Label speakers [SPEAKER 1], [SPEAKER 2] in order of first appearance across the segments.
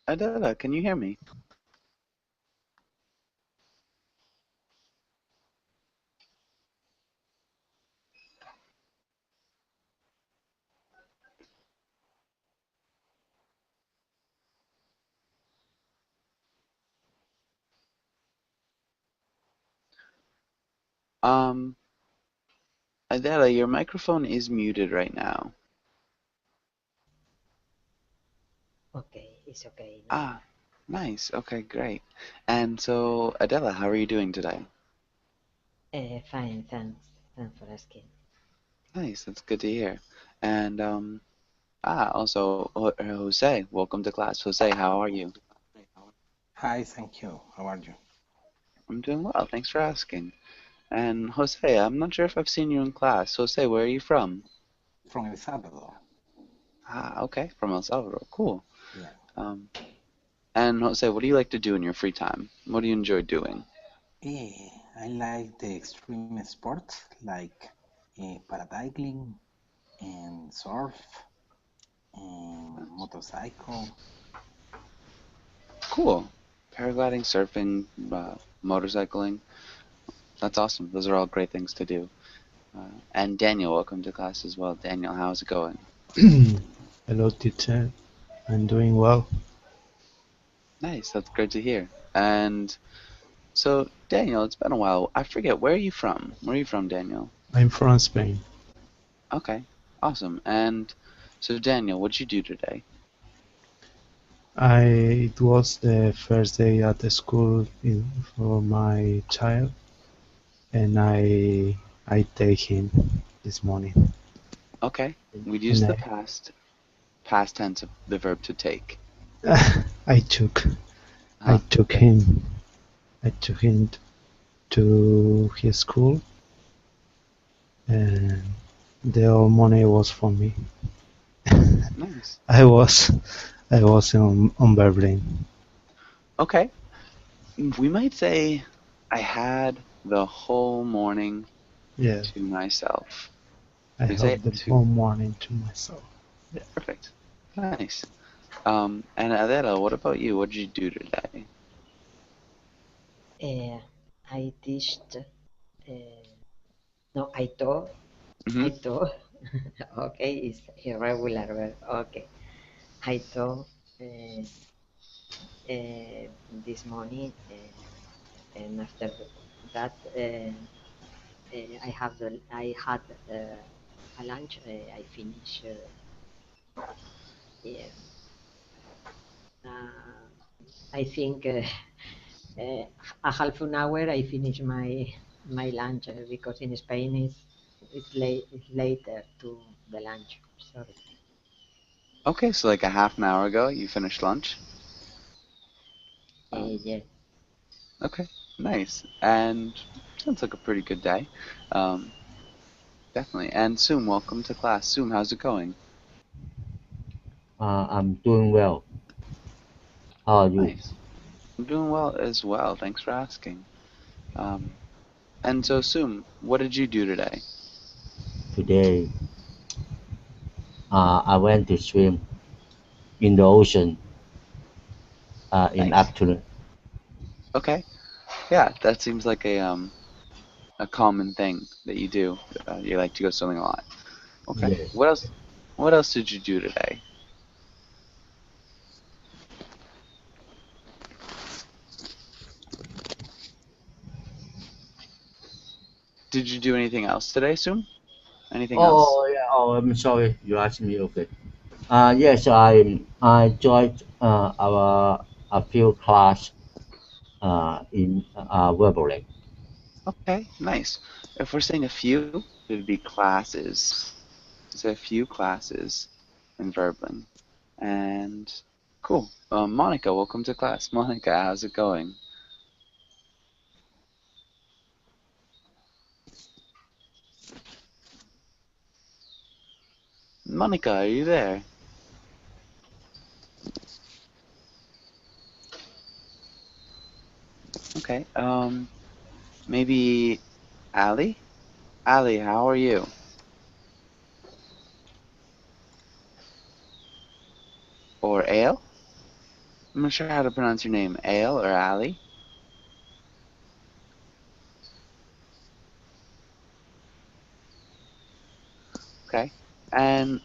[SPEAKER 1] Adela, can you hear me? Um, Adela, your microphone is muted right now.
[SPEAKER 2] Okay, it's okay now.
[SPEAKER 1] Ah, nice. Okay, great. And so, Adela, how are you doing today?
[SPEAKER 2] Fine, thanks. Thanks for asking.
[SPEAKER 1] Nice, that's good to hear. And also, Jose, welcome to class. Jose, how are you?
[SPEAKER 3] Hi, thank you. How are you?
[SPEAKER 1] I'm doing well, thanks for asking. And Jose, I'm not sure if I've seen you in class. Jose, where are you from?
[SPEAKER 3] From El Salvador.
[SPEAKER 1] Ah, okay, from El Salvador. Cool.
[SPEAKER 3] Yeah.
[SPEAKER 1] Um, and Jose, what do you like to do in your free time? What do you enjoy doing?
[SPEAKER 3] I like the extreme sports like paragliding and surf and motorcycle.
[SPEAKER 1] Cool. Paragliding, surfing, motorcycling. That's awesome. Those are all great things to do. And Daniel, welcome to class as well. Daniel, how's it going?
[SPEAKER 4] Hello, teacher. I'm doing well.
[SPEAKER 1] Nice. That's great to hear. And so, Daniel, it's been a while. I forget, where are you from? Where are you from, Daniel?
[SPEAKER 4] I'm from Spain.
[SPEAKER 1] Okay. Awesome. And so, Daniel, what'd you do today?
[SPEAKER 4] It was the first day at the school for my child, and I take him this morning.
[SPEAKER 1] Okay. We'd use
[SPEAKER 4] And
[SPEAKER 1] the past tense of the verb to take.
[SPEAKER 4] I took I
[SPEAKER 1] Huh.
[SPEAKER 4] took
[SPEAKER 1] Okay.
[SPEAKER 4] him I took him to his school, and the whole money was for me.
[SPEAKER 1] Nice.
[SPEAKER 4] I was I was on Berlin.
[SPEAKER 1] Okay. We might say I had the whole morning
[SPEAKER 4] Yeah,
[SPEAKER 1] to myself.
[SPEAKER 4] I
[SPEAKER 1] We say
[SPEAKER 4] have the
[SPEAKER 1] to
[SPEAKER 4] whole morning to myself. Yeah.
[SPEAKER 1] perfect. Nice. And Adela, what about you? What did you do today?
[SPEAKER 2] Uh, I teached, no, I
[SPEAKER 1] Hmm.
[SPEAKER 2] taught, okay, it's irregular verb, okay. I taught this morning, and after that, I had a lunch. I finished, yeah, uh, I think a half an hour I finish my lunch because in Spain it's later to the lunch. Sorry.
[SPEAKER 1] Okay, so like a half an hour ago, you finished lunch. Um,
[SPEAKER 2] Yes.
[SPEAKER 1] okay, nice. And sounds like a pretty good day. Um, definitely. And Soom, welcome to class. Soom, how's it going?
[SPEAKER 5] I'm doing well. How are you?
[SPEAKER 1] Nice. I'm doing well as well. Thanks for asking. Um, and so Soom, what did you do today?
[SPEAKER 5] Today, I went to swim in the ocean in
[SPEAKER 1] Nice.
[SPEAKER 5] afternoon.
[SPEAKER 1] Okay. Yeah, that seems like a common thing that you do. You like to go swimming a lot. Okay.
[SPEAKER 5] Yes.
[SPEAKER 1] What else? What else did you do today? Did you do anything else today, Soom? Anything else?
[SPEAKER 5] Oh yeah. Oh, I'm sorry. You asked me. Okay. Yes, I joined our a few class in Weberlin.
[SPEAKER 1] Okay, nice. If we're saying a few, it would be classes. So a few classes in Verbling. And cool. Monica, welcome to class. Monica, how's it going? Monica, are you there? Okay. Maybe Ali? Ali, how are you? Or Ale? I'm not sure how to pronounce your name. Ale or Ali? Okay. And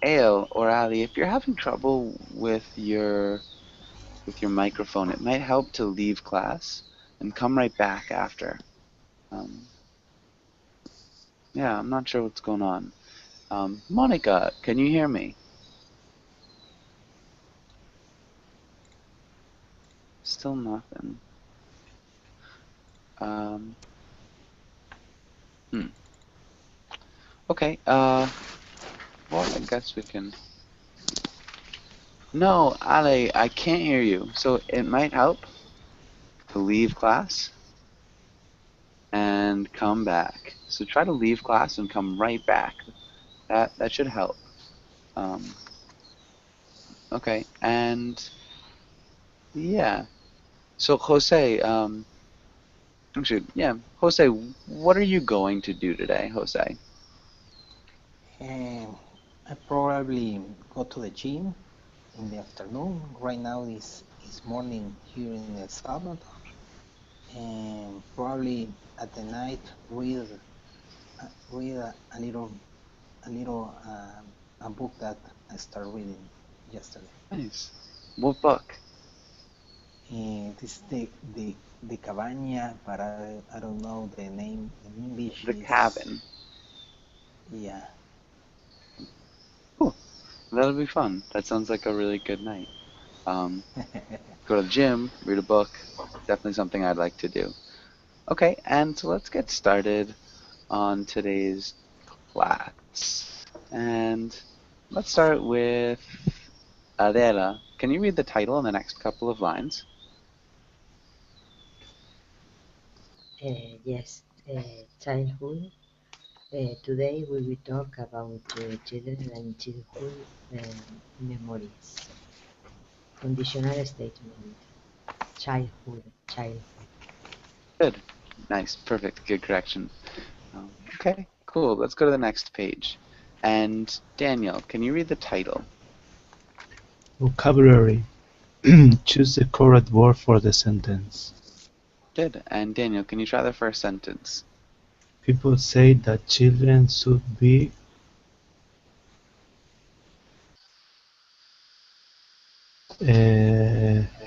[SPEAKER 1] Ale or Ali, if you're having trouble with your microphone, it might help to leave class and come right back after. Um, yeah, I'm not sure what's going on. Monica, can you hear me? Still nothing. Um, hmm. Okay. Well, I guess we can. No, Ali, I can't hear you. So it might help to leave class and come back. So try to leave class and come right back. That should help. Um, okay, and yeah. So Jose, actually, yeah, Jose, what are you going to do today, Jose?
[SPEAKER 3] Um, I probably go to the gym in the afternoon. Right now is morning here in El Salvador, and probably at the night read a little a book that I started reading yesterday.
[SPEAKER 1] Nice. What book?
[SPEAKER 3] This is the Cabaña, but I don't know the name in English.
[SPEAKER 1] The
[SPEAKER 3] Is
[SPEAKER 1] Cabin.
[SPEAKER 3] yeah.
[SPEAKER 1] Cool. That'll be fun. That sounds like a really good night. Um, go to the gym, read a book. Definitely something I'd like to do. Okay, and so let's get started on today's class. And let's start with Adela. Can you read the title in the next couple of lines?
[SPEAKER 2] Yes, childhood. Today we will talk about children and childhood memories. Conditional statement. Childhood.
[SPEAKER 1] Good. Nice. Perfect. Good correction. Okay, cool. Let's go to the next page. And Daniel, can you read the title?
[SPEAKER 4] Vocabulary. Choose the correct word for the sentence.
[SPEAKER 1] Good. And Daniel, can you try the first sentence?
[SPEAKER 4] People say that children should be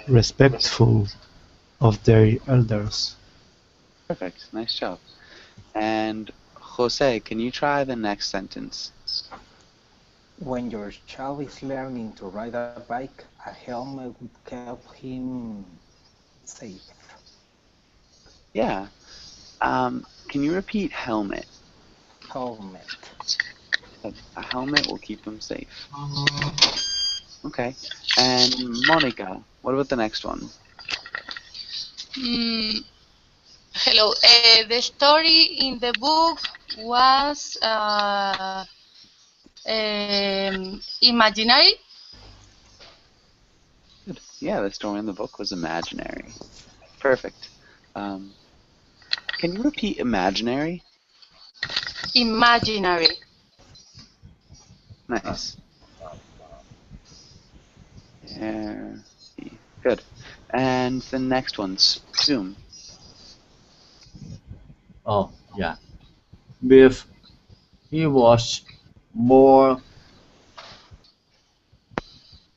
[SPEAKER 4] respectful of their elders.
[SPEAKER 1] Perfect. Nice job. And Jose, can you try the next sentence?
[SPEAKER 3] When your child is learning to ride a bike, a helmet would help him safe.
[SPEAKER 1] Yeah. Can you repeat helmet?
[SPEAKER 3] Helmet.
[SPEAKER 1] A helmet will keep him safe. Okay. And Monica, what about the next one?
[SPEAKER 6] Mm, Hello. The story in the book was imaginary.
[SPEAKER 1] Good. Yeah, the story in the book was imaginary. Perfect. Um, can you repeat imaginary?
[SPEAKER 6] Imaginary.
[SPEAKER 1] Nice. Good. And the next one, Zoom.
[SPEAKER 5] Oh, yeah. If he was more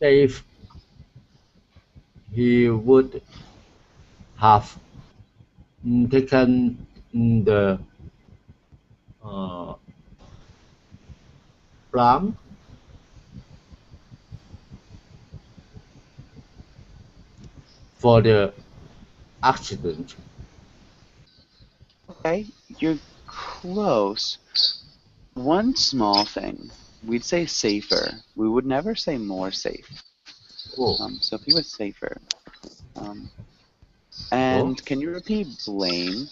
[SPEAKER 5] safe, he would have taken the uh, blame for the accident.
[SPEAKER 1] Okay, you're close. One small thing. We'd say safer. We would never say more safe.
[SPEAKER 5] Oh,
[SPEAKER 1] So if he was safer. Um,
[SPEAKER 5] oh,
[SPEAKER 1] and can you repeat blame?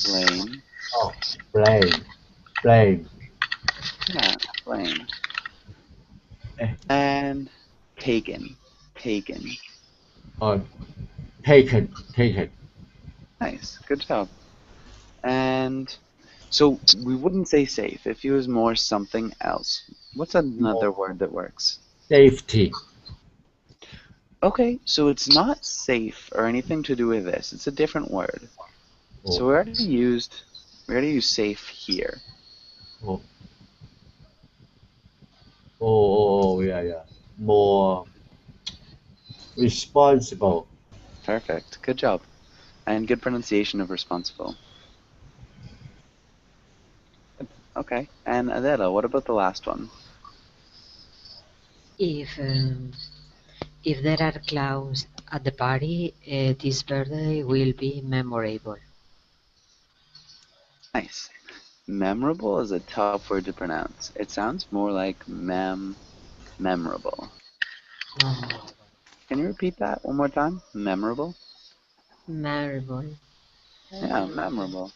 [SPEAKER 1] Blame.
[SPEAKER 5] oh, blame, blame.
[SPEAKER 1] Yeah, blame.
[SPEAKER 5] Eh,
[SPEAKER 1] And taken. Taken.
[SPEAKER 5] oh, taken.
[SPEAKER 1] Nice. Good job. And so we wouldn't say safe if he was more something else. What's
[SPEAKER 5] More
[SPEAKER 1] another word that works?
[SPEAKER 5] safety.
[SPEAKER 1] Okay, so it's not safe or anything to do with this. It's a different word. So
[SPEAKER 5] Oh,
[SPEAKER 1] we already used safe here.
[SPEAKER 5] oh, oh, yeah, yeah. More responsible.
[SPEAKER 1] Perfect. Good job. And good pronunciation of responsible. Okay. And Adela, what about the last one?
[SPEAKER 2] If if there are clowns at the party, this birthday will be memorable.
[SPEAKER 1] Nice. Memorable is a tough word to pronounce. It sounds more like memorable.
[SPEAKER 2] Memorable.
[SPEAKER 1] Can you repeat that one more time? Memorable?
[SPEAKER 2] Memorable.
[SPEAKER 1] Yeah, memorable.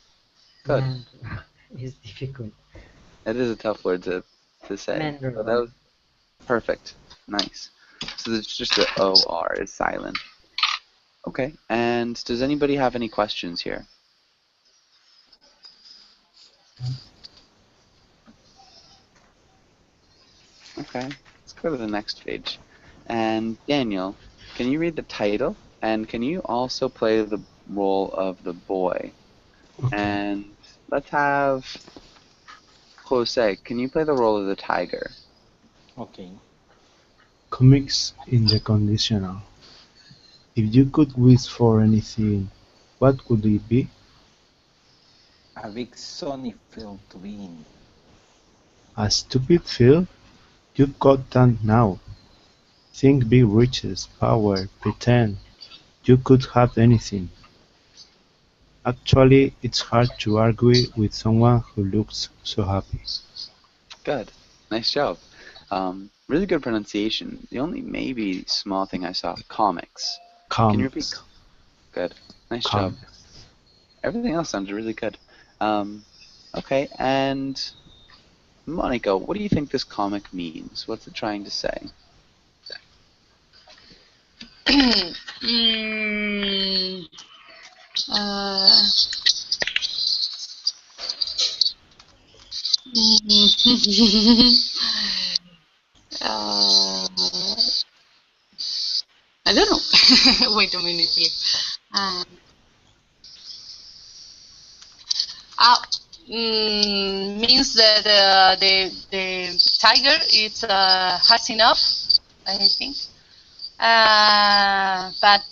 [SPEAKER 1] Good.
[SPEAKER 2] Memorable. It's difficult.
[SPEAKER 1] It is a tough word to say, but that
[SPEAKER 2] Memorable.
[SPEAKER 1] was perfect. Nice. So it's just the OR is silent. Okay. And does anybody have any questions here? Okay. Let's go to the next page. And Daniel, can you read the title? And can you also play the role of the boy?
[SPEAKER 4] Okay.
[SPEAKER 1] And let's have Jose. Can you play the role of the tiger?
[SPEAKER 3] Okay.
[SPEAKER 4] Comics in the conditional. If you could wish for anything, what would it be?
[SPEAKER 3] A big sunny field to be in.
[SPEAKER 4] A stupid field? You've got that now. Think big riches, power, pretend you could have anything. Actually, it's hard to argue with someone who looks so happy.
[SPEAKER 1] Good. Nice job. Really good pronunciation. The only maybe small thing I saw, comics. Can you repeat?
[SPEAKER 4] Comics.
[SPEAKER 1] Good. Nice job.
[SPEAKER 4] Comics.
[SPEAKER 1] Everything else sounds really good. Um, okay, and Monica, what do you think this comic means? What's it trying to say?
[SPEAKER 6] Mm, uh, uh, I don't know. Wait a minute, please. Uh, Means that the tiger is has enough, I think. But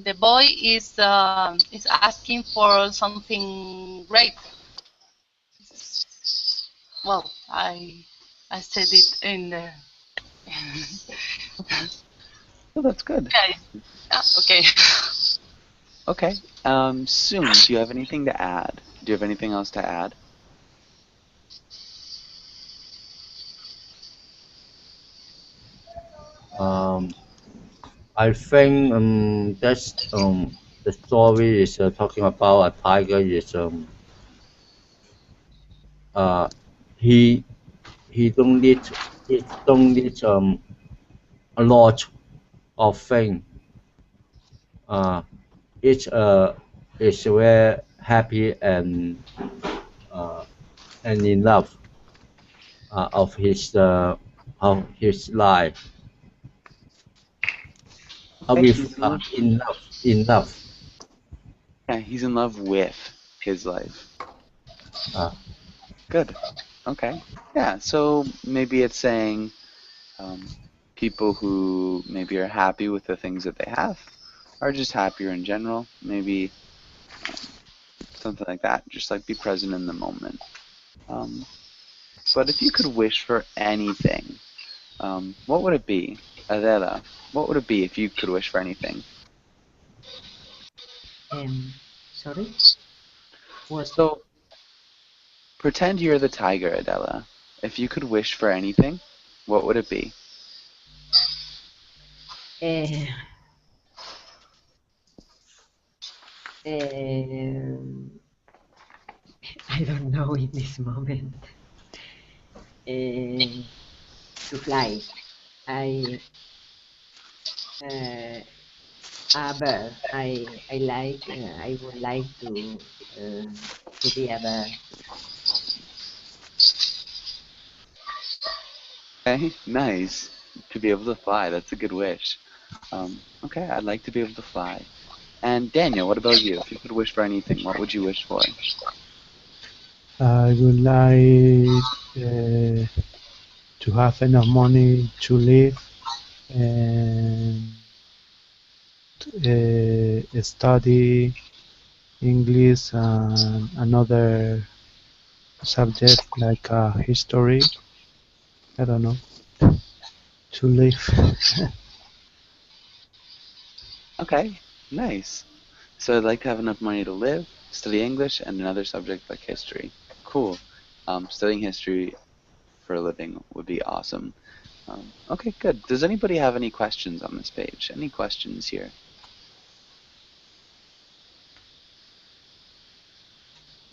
[SPEAKER 6] the boy is asking for something great. Well, I said it in the.
[SPEAKER 1] Oh, that's good.
[SPEAKER 6] Okay. Okay.
[SPEAKER 1] Okay. Soon, do you have anything to add? Do you have anything else to add?
[SPEAKER 5] Um, I think that's the story is talking about a tiger is uh he he don't need he don't need a lot of thing. Uh, it's is very happy uh, and in love of his life
[SPEAKER 1] Okay,
[SPEAKER 5] with
[SPEAKER 1] he's in love.
[SPEAKER 5] enough.
[SPEAKER 1] Yeah, he's in love with his life.
[SPEAKER 5] Uh,
[SPEAKER 1] Good. Okay. Yeah, so maybe it's saying um, people who maybe are happy with the things that they have are just happier in general. Maybe something like that. Just like be present in the moment. Um, but if you could wish for anything, what would it be? Adela, what would it be if you could wish for anything?
[SPEAKER 2] Sorry? What?
[SPEAKER 1] So pretend you're the tiger, Adela. If you could wish for anything, what would it be?
[SPEAKER 2] Uh, um, I don't know in this moment. To fly. I a bird. I like. I would like to be a bird.
[SPEAKER 1] Okay, nice. To be able to fly, that's a good wish. Okay, I'd like to be able to fly. And Daniel, what about you? If you could wish for anything, what would you wish for?
[SPEAKER 4] I would like to have enough money to live and study English and another subject like history. I don't know, to live.
[SPEAKER 1] Okay, nice. So I'd like to have enough money to live, study English, and another subject like history. Cool. Studying history for a living would be awesome. Okay, good. Does anybody have any questions on this page? Any questions here?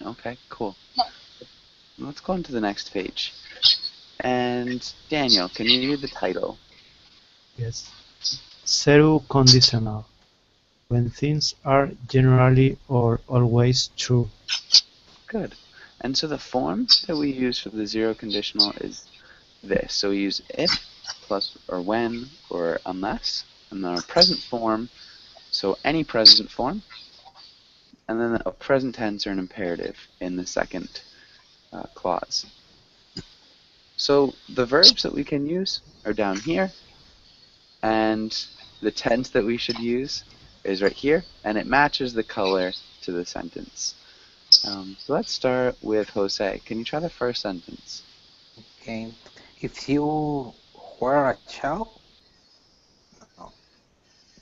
[SPEAKER 1] Okay, cool. Let's go on to the next page. And Daniel, can you read the title?
[SPEAKER 4] Yes. Zero conditional. When things are generally or always true.
[SPEAKER 1] Good. And so the form that we use for the zero conditional is this. So we use if plus or when or unless, and then our present form, so any present form, and then a present tense or an imperative in the second clause. So the verbs that we can use are down here, and the tense that we should use is right here, and it matches the color to the sentence. So let's start with Jose. Can you try the first sentence?
[SPEAKER 3] Okay. If you were a child, no,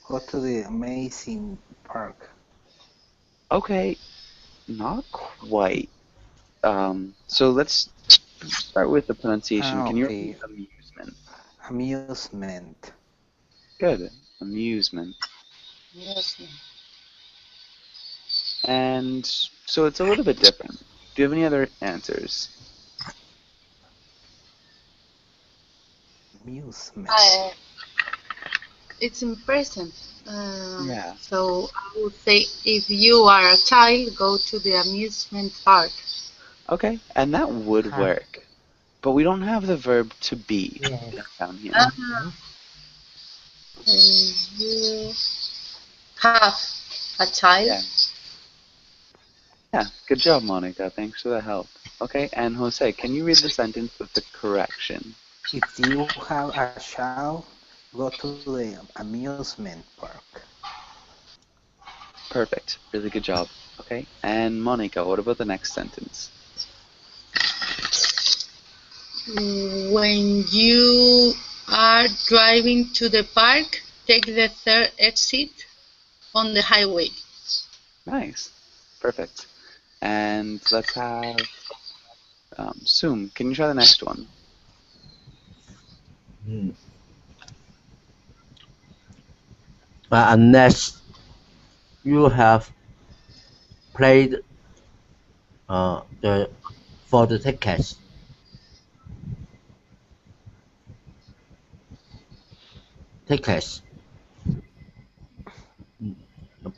[SPEAKER 3] go to the amazing park.
[SPEAKER 1] Okay, not quite. So let's start with the pronunciation. Can you
[SPEAKER 3] Okay.
[SPEAKER 1] repeat amusement?
[SPEAKER 3] Amusement.
[SPEAKER 1] Good. Amusement.
[SPEAKER 6] Yes.
[SPEAKER 1] And so it's a little bit different. Do you have any other answers?
[SPEAKER 3] Amusement.
[SPEAKER 6] Uh, it's in present.
[SPEAKER 1] Yeah.
[SPEAKER 6] So I would say if you are a child, go to the amusement park.
[SPEAKER 1] Okay, and that would
[SPEAKER 2] Have.
[SPEAKER 1] work. But we don't have the verb to be
[SPEAKER 2] Yes.
[SPEAKER 1] down here.
[SPEAKER 2] Okay.
[SPEAKER 6] You have a child.
[SPEAKER 1] Yeah. Yeah, good job, Monica. Thanks for the help. Okay, and Jose, can you read the sentence with the correction?
[SPEAKER 3] If you have a child, go to the amusement park.
[SPEAKER 1] Perfect. Really good job. Okay, and Monica, what about the next sentence?
[SPEAKER 6] When you are driving to the park, take the third exit on the highway.
[SPEAKER 1] Nice. Perfect. And let's have Sum. Can you try the next one?
[SPEAKER 5] Hmm. Unless you have played the for the tickets, mm,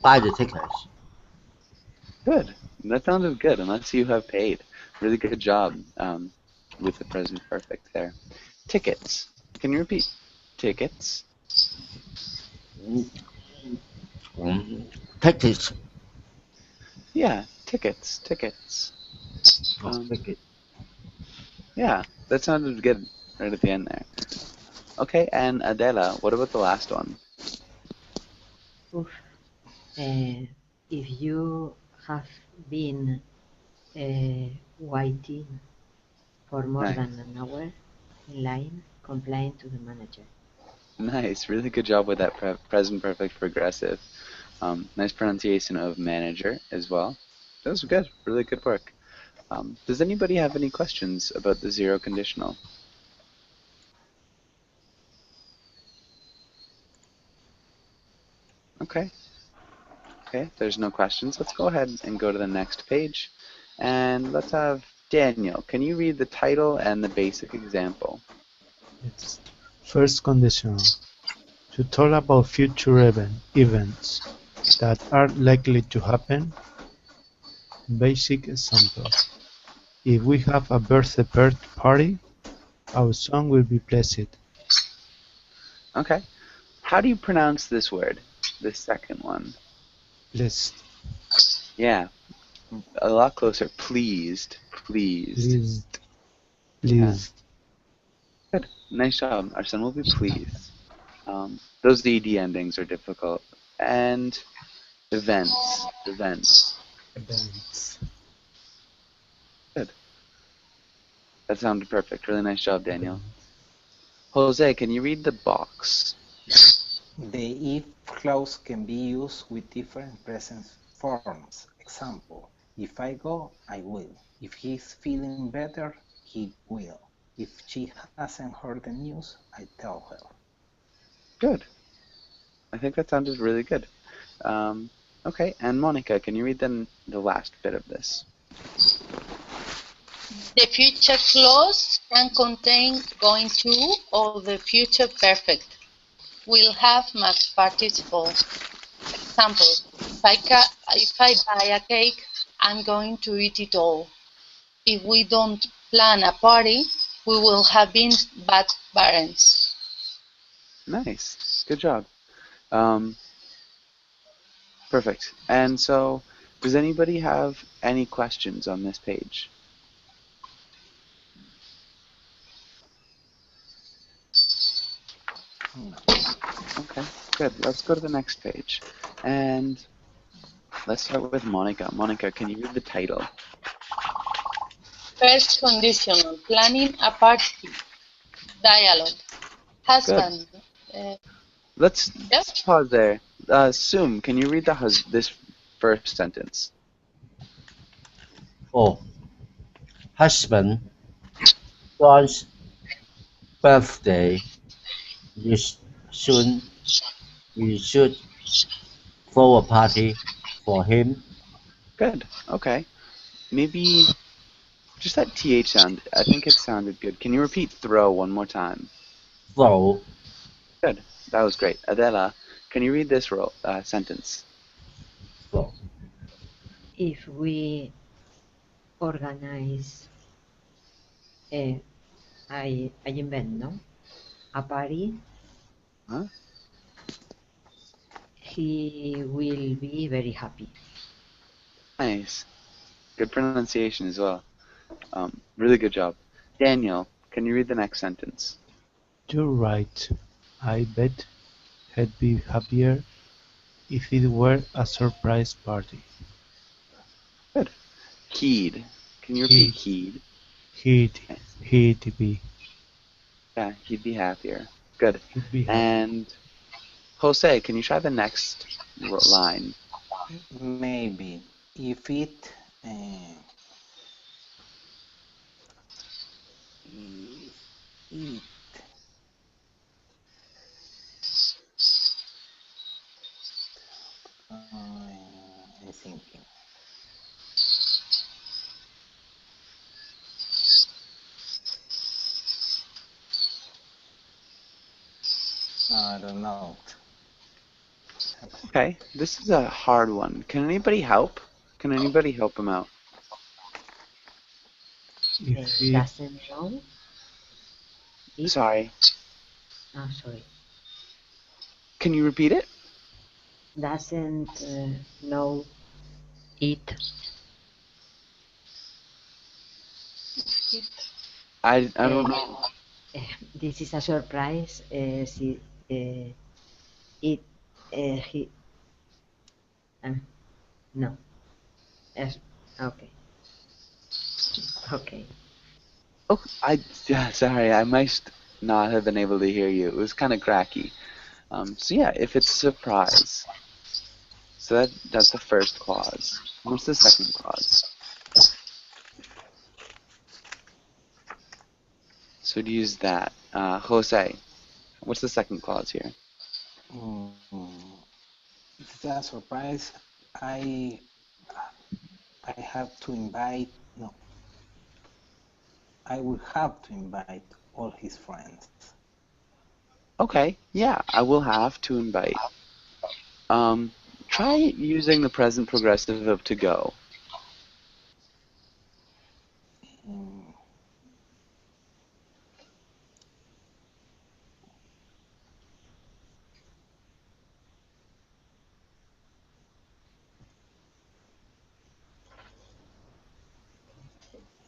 [SPEAKER 5] buy the tickets.
[SPEAKER 1] Good. That sounded good, unless you have paid. Really good job with the present perfect there. Tickets. Can you repeat? Tickets.
[SPEAKER 5] Mm, Tickets.
[SPEAKER 1] Yeah, tickets. Tickets.
[SPEAKER 5] Oh,
[SPEAKER 1] Um,
[SPEAKER 5] ticket.
[SPEAKER 1] yeah, that sounded good right at the end there. Okay, and Adela, what about the last one?
[SPEAKER 2] Oof. Uh, if you have been waiting for more
[SPEAKER 1] Nice.
[SPEAKER 2] than an hour in line, complain to the manager.
[SPEAKER 1] Nice. Really good job with that present perfect progressive. Nice pronunciation of manager as well. That was good. Really good work. Does anybody have any questions about the zero conditional? Okay. Okay, there's no questions. Let's go ahead and go to the next page. And let's have Daniel. Can you read the title and the basic example?
[SPEAKER 4] Yes. First conditional. To talk about future events that are likely to happen. Basic example. If we have a birthday party, our son will be blessed.
[SPEAKER 1] Okay. How do you pronounce this word? This second one.
[SPEAKER 4] Pleased.
[SPEAKER 1] Yeah, a lot closer. Pleased. Pleased.
[SPEAKER 4] Pleased.
[SPEAKER 1] Yeah,
[SPEAKER 4] Pleased.
[SPEAKER 1] good. Nice job. Our son will be pleased. Those ed endings are difficult. And events. Events.
[SPEAKER 4] Events.
[SPEAKER 1] Good. That sounded perfect. Really nice job, Daniel.
[SPEAKER 4] Events.
[SPEAKER 1] Jose, can you read the box?
[SPEAKER 3] The if clause can be used with different present forms. Example, if I go, I will. If he's feeling better, he will. If she hasn't heard the news, I tell her.
[SPEAKER 1] Good. I think that sounded really good. Okay, and Monica, can you read then the last bit of this?
[SPEAKER 6] The future clause can contain going to or the future perfect. Will have must participle. Example, if I buy a cake, I'm going to eat it all. If we don't plan a party, we will have been bad parents.
[SPEAKER 1] Nice. Good job. Um, Perfect. And so, does anybody have any questions on this page? Okay, good. Let's go to the next page. And let's start with Monica. Monica, can you read the title?
[SPEAKER 6] First conditional, planning a party. Dialogue.
[SPEAKER 1] Good.
[SPEAKER 6] Husband.
[SPEAKER 1] Let's
[SPEAKER 6] Yep.
[SPEAKER 1] pause there. Sum, can you read this first sentence?
[SPEAKER 5] Oh, husband, John's birthday is soon. We should throw a party for him.
[SPEAKER 1] Good. Okay. Maybe just that TH sound. I think it sounded good. Can you repeat throw one more time?
[SPEAKER 5] Throw,
[SPEAKER 1] Good. That was great. Adela, can you read this sentence?
[SPEAKER 5] throw.
[SPEAKER 2] If we organize, I invent, no? A party,
[SPEAKER 1] Huh?
[SPEAKER 2] he will be very happy.
[SPEAKER 1] Nice. Good pronunciation as well. Really good job. Daniel, can you read the next sentence?
[SPEAKER 4] You're right. I bet he'd be happier if it were a surprise party.
[SPEAKER 1] Good. He'd. Can you repeat
[SPEAKER 4] He,
[SPEAKER 1] he'd?
[SPEAKER 4] he'd,
[SPEAKER 1] Okay.
[SPEAKER 4] he'd be,
[SPEAKER 1] Yeah, he'd be happier. Good.
[SPEAKER 4] he'd be happy.
[SPEAKER 1] And Jose, can you try the next line?
[SPEAKER 3] Maybe if if it I'm thinking. I don't know.
[SPEAKER 1] Okay, this is a hard one. Can anybody help? Can anybody help him out?
[SPEAKER 4] If it,
[SPEAKER 2] Doesn't know it.
[SPEAKER 1] Sorry.
[SPEAKER 2] Oh, sorry.
[SPEAKER 1] Can you repeat it?
[SPEAKER 2] Doesn't know it.
[SPEAKER 1] I don't
[SPEAKER 2] Uh,
[SPEAKER 1] know.
[SPEAKER 2] this is a surprise. It he no. Okay. Okay.
[SPEAKER 1] Oh, yeah, sorry. I might not have been able to hear you. It was kind of cracky. So yeah, if it's a surprise. So that's the first clause. What's the second clause? So to use that, Jose, what's the second clause here?
[SPEAKER 3] Mm, it's a surprise. I I have to invite. No, I will have to invite all his friends.
[SPEAKER 1] Okay, yeah, I will have to invite. Um, Try using the present progressive of to go.
[SPEAKER 3] Mm,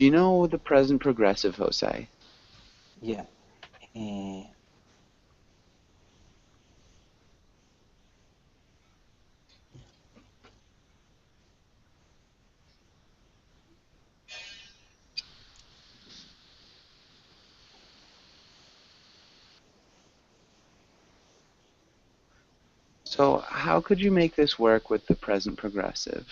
[SPEAKER 1] Do you know the present progressive, Jose?
[SPEAKER 3] Yeah. Uh,
[SPEAKER 1] So how could you make this work with the present progressive?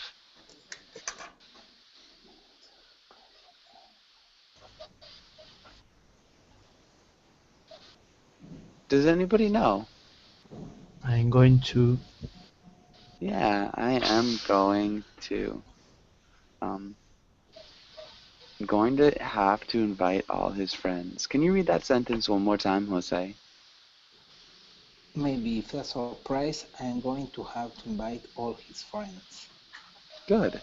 [SPEAKER 1] Does anybody know?
[SPEAKER 4] I'm going to.
[SPEAKER 1] Yeah, I am going to. Um, I'm going to have to invite all his friends. Can you read that sentence one more time, Jose?
[SPEAKER 3] Maybe if a surprise, I'm going to have to invite all his friends.
[SPEAKER 1] Good.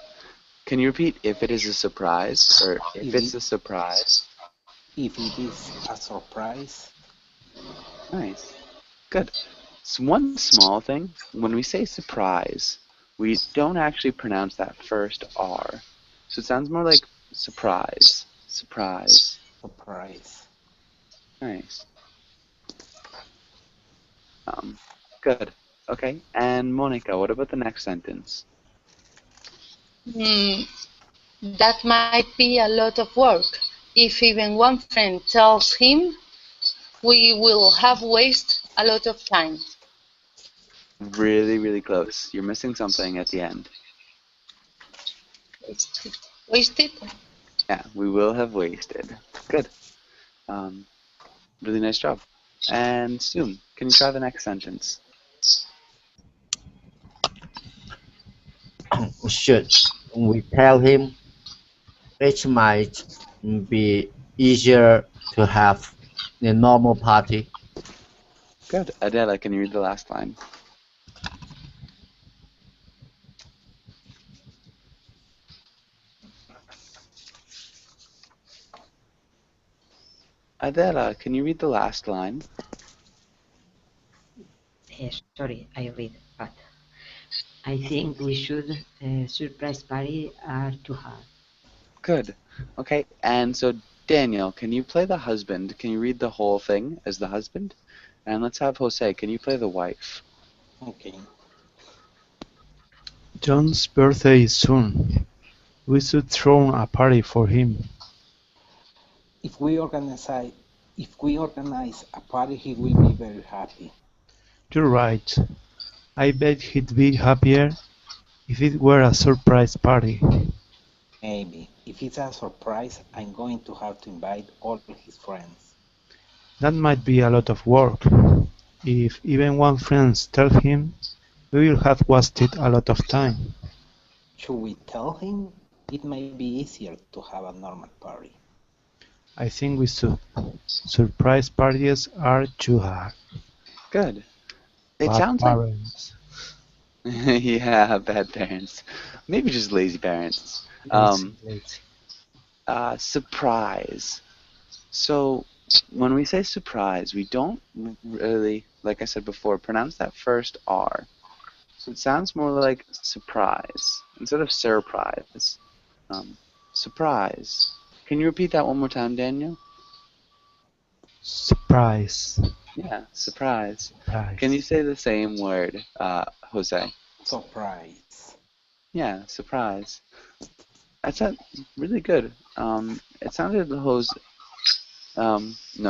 [SPEAKER 1] Can you repeat if it is a surprise or if
[SPEAKER 3] If
[SPEAKER 1] it's
[SPEAKER 3] it,
[SPEAKER 1] a surprise?
[SPEAKER 3] if it is a surprise,
[SPEAKER 1] Nice. Good. So one small thing, when we say surprise, we don't actually pronounce that first R. So it sounds more like surprise. Surprise.
[SPEAKER 3] surprise.
[SPEAKER 1] Nice. Um, good. Okay. And Monica, what about the next sentence?
[SPEAKER 6] Hmm, that might be a lot of work. If even one friend tells him, we will have wasted a lot of time.
[SPEAKER 1] Really, really close. You're missing something at the end.
[SPEAKER 6] Wasted. Wasted?
[SPEAKER 1] Yeah, we will have wasted. Good. Um, really nice job. And Soom, can you try the next sentence?
[SPEAKER 5] Should we tell him it might be easier to have a normal party?
[SPEAKER 1] Good. Adela, can you read the last line? Adela, can you read the last line?
[SPEAKER 2] Sorry, I read, but I think we should surprise party are too hard.
[SPEAKER 1] Good. Okay, and so Daniel, can you play the husband? Can you read the whole thing as the husband? And let's have Jose, can you play the wife?
[SPEAKER 3] Okay.
[SPEAKER 4] John's birthday is soon. We should throw a party for him.
[SPEAKER 3] If we organize if we organize a party, he will be very happy.
[SPEAKER 4] You're right. I bet he'd be happier if it were a surprise party.
[SPEAKER 3] Maybe. If it's a surprise, I'm going to have to invite all his friends.
[SPEAKER 4] That might be a lot of work. If even one friend tells him, we will have wasted a lot of time.
[SPEAKER 3] Should we tell him? It might be easier to have a normal party.
[SPEAKER 4] I think we should. Surprise parties are too hard.
[SPEAKER 1] Good. It
[SPEAKER 4] Bad
[SPEAKER 1] sounds like
[SPEAKER 4] parents.
[SPEAKER 1] yeah, bad parents. Maybe just lazy parents.
[SPEAKER 4] Lazy,
[SPEAKER 1] Um,
[SPEAKER 4] lazy.
[SPEAKER 1] Surprise. So when we say surprise, we don't really, like I said before, pronounce that first R. So it sounds more like surprise instead of surprise. Um, Surprise. Can you repeat that one more time, Daniel?
[SPEAKER 4] Surprise.
[SPEAKER 1] Yeah, surprise. Can you
[SPEAKER 4] Surprise.
[SPEAKER 1] say the same word, Jose?
[SPEAKER 3] Surprise.
[SPEAKER 1] Yeah, surprise. That's really good. It sounded no,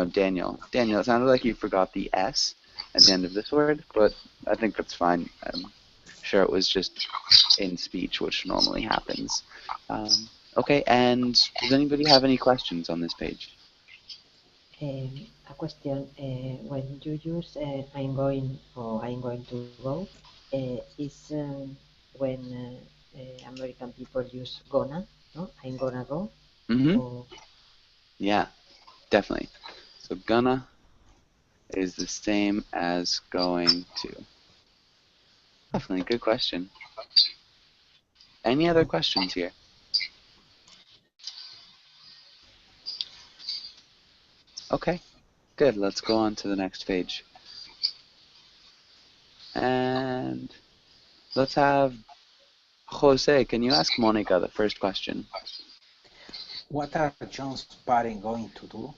[SPEAKER 1] Daniel. Daniel, it sounded like you forgot the S at the end of this word, but I think that's fine. I'm sure it was just in speech, which normally happens. Okay, and does anybody have any questions on this page?
[SPEAKER 2] A question: when you use "I'm going" or "I'm going to go," is when American people use "gonna," no? I'm gonna go,
[SPEAKER 1] Mm-hmm.
[SPEAKER 2] or
[SPEAKER 1] Yeah, definitely. So gonna is the same as going to. Definitely, good question. Any other questions here? Okay, good. Let's go on to the next page. And let's have Jose. Can you ask Monica the first question?
[SPEAKER 3] What are John's parents going to do?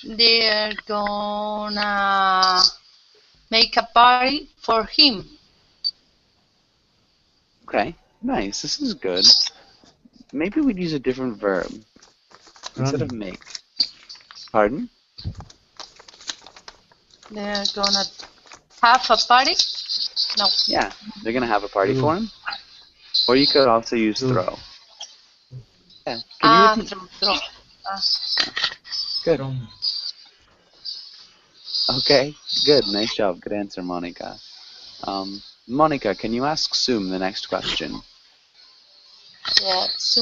[SPEAKER 6] They're gonna make a party for him.
[SPEAKER 1] Okay, nice. This is good. Maybe we'd use a different verb instead of
[SPEAKER 4] Running.
[SPEAKER 1] make. Pardon?
[SPEAKER 6] They're gonna have a party. No.
[SPEAKER 1] Yeah, they're gonna have a party
[SPEAKER 4] Through.
[SPEAKER 1] for him. Or you could also use
[SPEAKER 4] Through.
[SPEAKER 1] throw. Yeah. Can you repeat?
[SPEAKER 6] Throw.
[SPEAKER 1] Good.
[SPEAKER 4] From.
[SPEAKER 1] Okay. Good. Nice job. Good answer, Monica. Monica, can you ask Sum the next question?
[SPEAKER 6] Yeah. So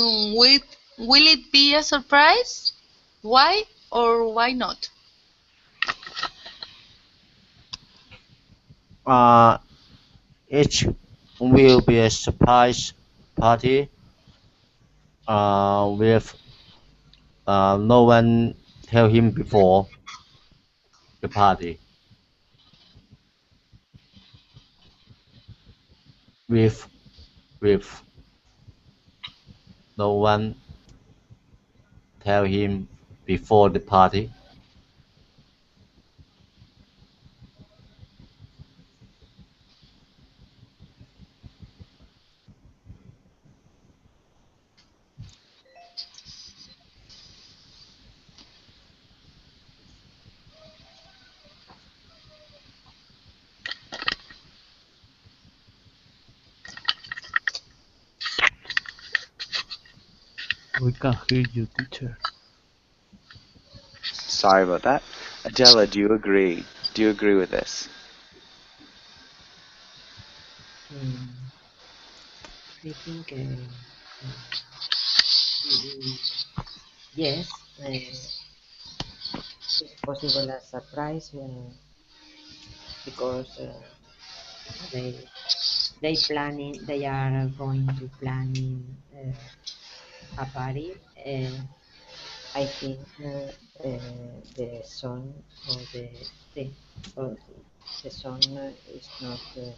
[SPEAKER 6] will it be a surprise? Why or why not?
[SPEAKER 5] Uh, it will be a surprise party with no one tell him before the party. With with no one tell him before the party.
[SPEAKER 4] We can hear you, teacher.
[SPEAKER 1] Sorry about that. Adela, do you agree? Do you agree with this?
[SPEAKER 2] Mm, I think yes, it's possible as surprise because they they are going to planning a party. I think the son or the or the son is not uh,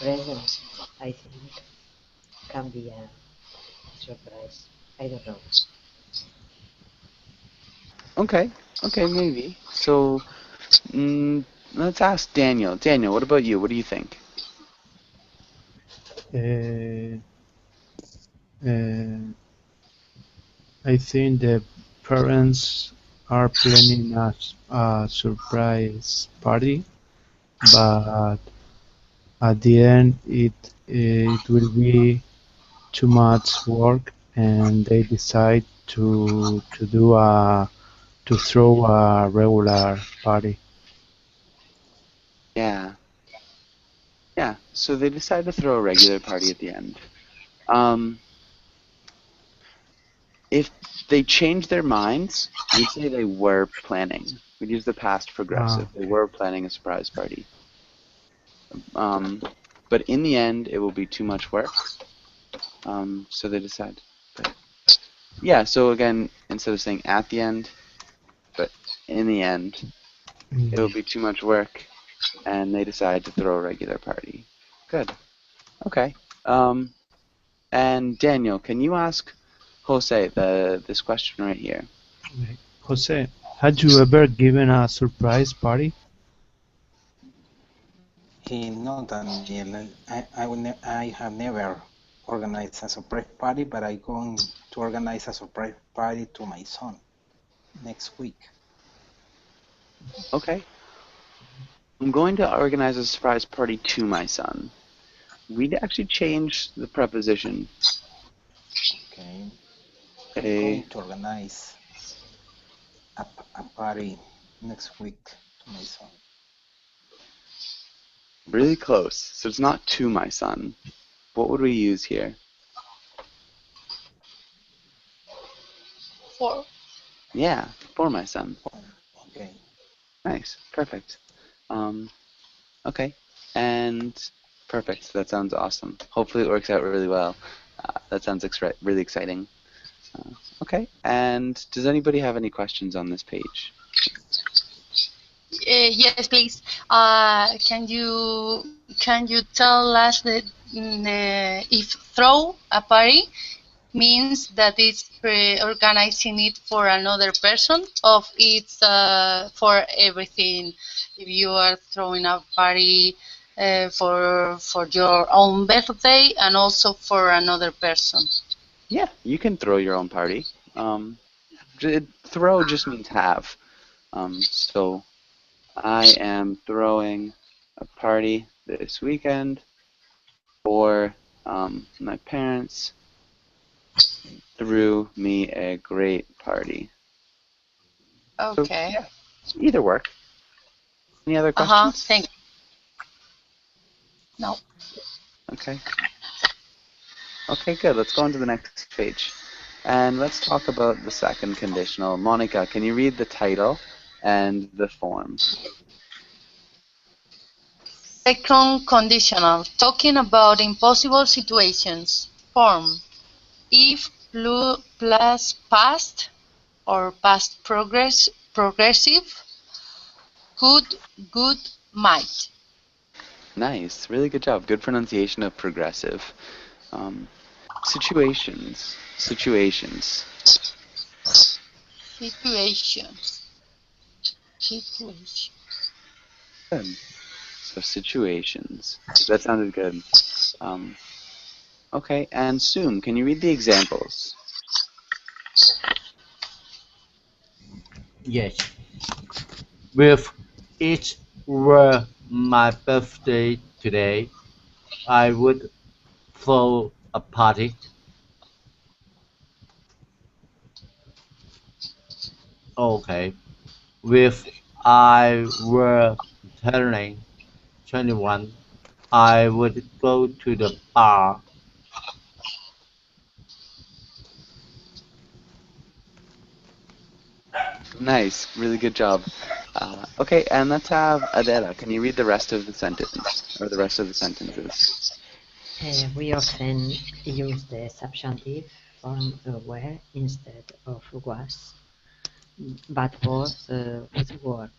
[SPEAKER 2] present. I think can be a surprise. I don't know.
[SPEAKER 1] Okay. Okay, maybe. So, let's ask Daniel. Daniel, what about you? What do you think?
[SPEAKER 4] Uh, uh, I think the parents are planning a surprise party, but at the end it will be too much work, and they decide to throw a regular party.
[SPEAKER 1] Yeah. Yeah. So they decide to throw a regular party at the end. Um, if they change their minds, we'd say they were planning. We'd use the past progressive. They
[SPEAKER 4] Okay.
[SPEAKER 1] were planning a surprise party. Um, but in the end, it will be too much work. So they decide. But yeah, so again, instead of saying at the end, but in the end, it will
[SPEAKER 4] Mm,
[SPEAKER 1] be too much work, and they decide to throw a regular party. Good. Okay. Um, and Daniel, can you ask Jose this question right here?
[SPEAKER 4] okay. Jose, had you ever given a surprise party?
[SPEAKER 3] No, Daniel, I have never organized a surprise party, but I'm going to organize a surprise party to my son next week.
[SPEAKER 1] Okay. I'm going to organize a surprise party to my son. We'd actually change the preposition.
[SPEAKER 3] Okay, I'm
[SPEAKER 1] A
[SPEAKER 3] going to organize a party next week to my son.
[SPEAKER 1] really close, so it's not to my son. What would we use here?
[SPEAKER 6] For
[SPEAKER 1] Yeah, for my son.
[SPEAKER 3] Okay.
[SPEAKER 1] Nice, perfect. Um, okay, and perfect. That sounds awesome. Hopefully, it works out really well. That sounds really exciting. Okay, and does anybody have any questions on this page?
[SPEAKER 6] yes, please. Can you can you tell us that if throw a party means that it's organizing it for another person, or it's for everything? If you are throwing a party for your own birthday and also for another person.
[SPEAKER 1] Yeah, you can throw your own party. Throw just means have. So I am throwing a party this weekend for my parents threw me a great party. So
[SPEAKER 6] Okay.
[SPEAKER 1] yeah, either work. Any other
[SPEAKER 6] Uh-huh.
[SPEAKER 1] questions?
[SPEAKER 6] Thank you. No.
[SPEAKER 1] Okay. Okay, good. Let's go on to the next page. And let's talk about the second conditional. Monica, can you read the title and the form?
[SPEAKER 6] Second conditional, talking about impossible situations. Form: if plus past or past progressive, could, good, might.
[SPEAKER 1] Nice. Really good job. Good pronunciation of progressive. Um, situations.
[SPEAKER 6] Situation. Situation.
[SPEAKER 1] Good. So situations. That sounded good. Um, okay, and Soom, can you read the examples?
[SPEAKER 5] Yes. With it were my birthday today, I would throw a party. Okay. If I were turning 21, I would go to the bar.
[SPEAKER 1] Nice. Really good job. Okay, and let's have Adela. Can you read the rest of the sentence or the rest of the sentences?
[SPEAKER 2] We often use the subjunctive form were instead of was, but both would work.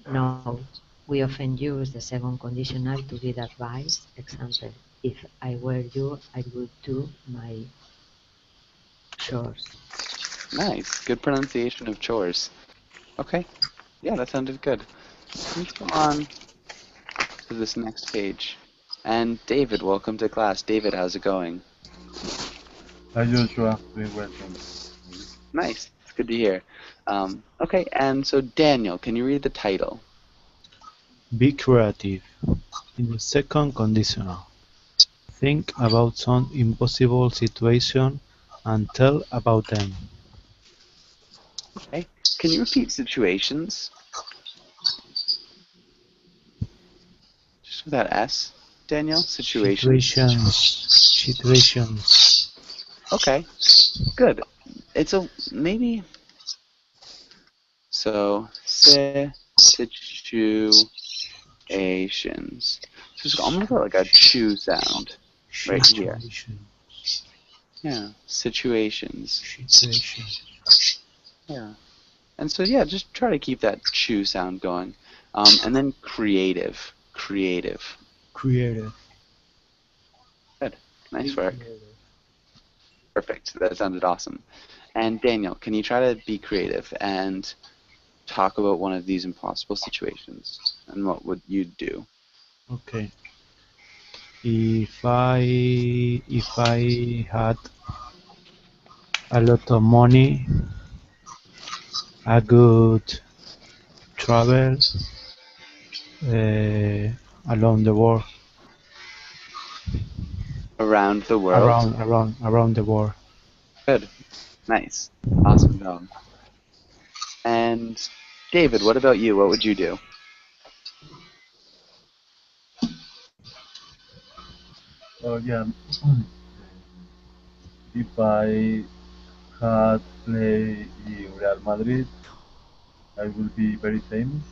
[SPEAKER 2] No, we often use the second conditional to give advice. Example, if I were you, I would do my chores.
[SPEAKER 1] Nice. Good pronunciation of chores. Okay. Yeah, that sounded good. Let's go on to this next page. And David, welcome to class. David, how's it going?
[SPEAKER 7] Hi Joshua, doing well, thanks.
[SPEAKER 1] Nice. It's good to hear. Okay, and so Daniel, can you read the title?
[SPEAKER 4] Be creative. In the second conditional, think about some impossible situation and tell about them.
[SPEAKER 1] Okay. Can you repeat situations? Just with that S, Daniel? Situations.
[SPEAKER 4] Situations.
[SPEAKER 1] Okay, good. It's a maybe so situations. So just, I'm gonna put like a chew sound right here.
[SPEAKER 4] Situation.
[SPEAKER 1] Yeah, situations.
[SPEAKER 4] Situation.
[SPEAKER 1] Yeah. And so yeah, just try to keep that chew sound going. And then creative. Creative.
[SPEAKER 4] Creative.
[SPEAKER 1] Good.
[SPEAKER 4] Be
[SPEAKER 1] Nice work.
[SPEAKER 4] creative.
[SPEAKER 1] Perfect. That sounded awesome. And Daniel, can you try to be creative and talk about one of these impossible situations? And what would you do?
[SPEAKER 4] Okay. If I had a lot of money, I could travel uh, around the world,
[SPEAKER 1] Around the world?
[SPEAKER 4] around the world.
[SPEAKER 1] Good. Nice. Awesome job. And David, what about you? What would you do?
[SPEAKER 7] Oh yeah, if I had played in Real Madrid, I would be very famous.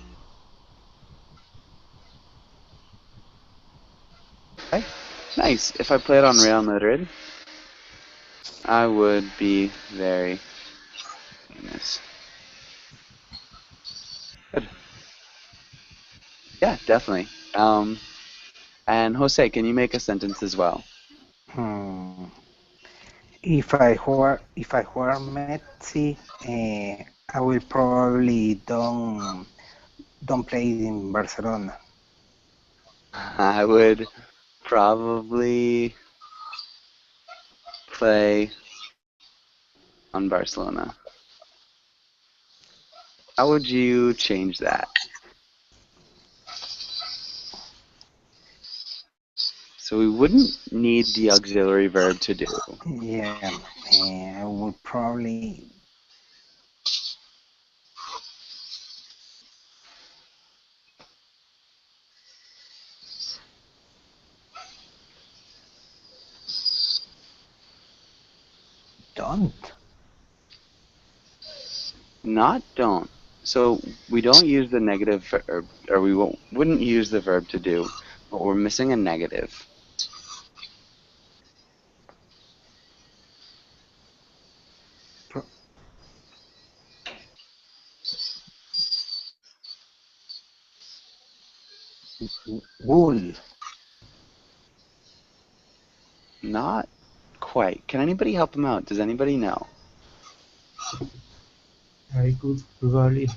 [SPEAKER 1] Okay. Nice. If I played on Real Madrid, I would be very famous. Good. Yeah, definitely. And Jose, can you make a sentence as well?
[SPEAKER 3] Hmm. If I were Messi, I will probably don't play in Barcelona.
[SPEAKER 1] I would probably play on Barcelona. How would you change that? So we wouldn't need the auxiliary verb to do.
[SPEAKER 3] Yeah, I will probably don't.
[SPEAKER 1] Not don't. So we don't use the negative verb, or wouldn't use the verb to do, but we're missing a negative.
[SPEAKER 3] Pro- Wool.
[SPEAKER 1] Not quite. Can anybody help him out? Does anybody know?
[SPEAKER 4] I could probably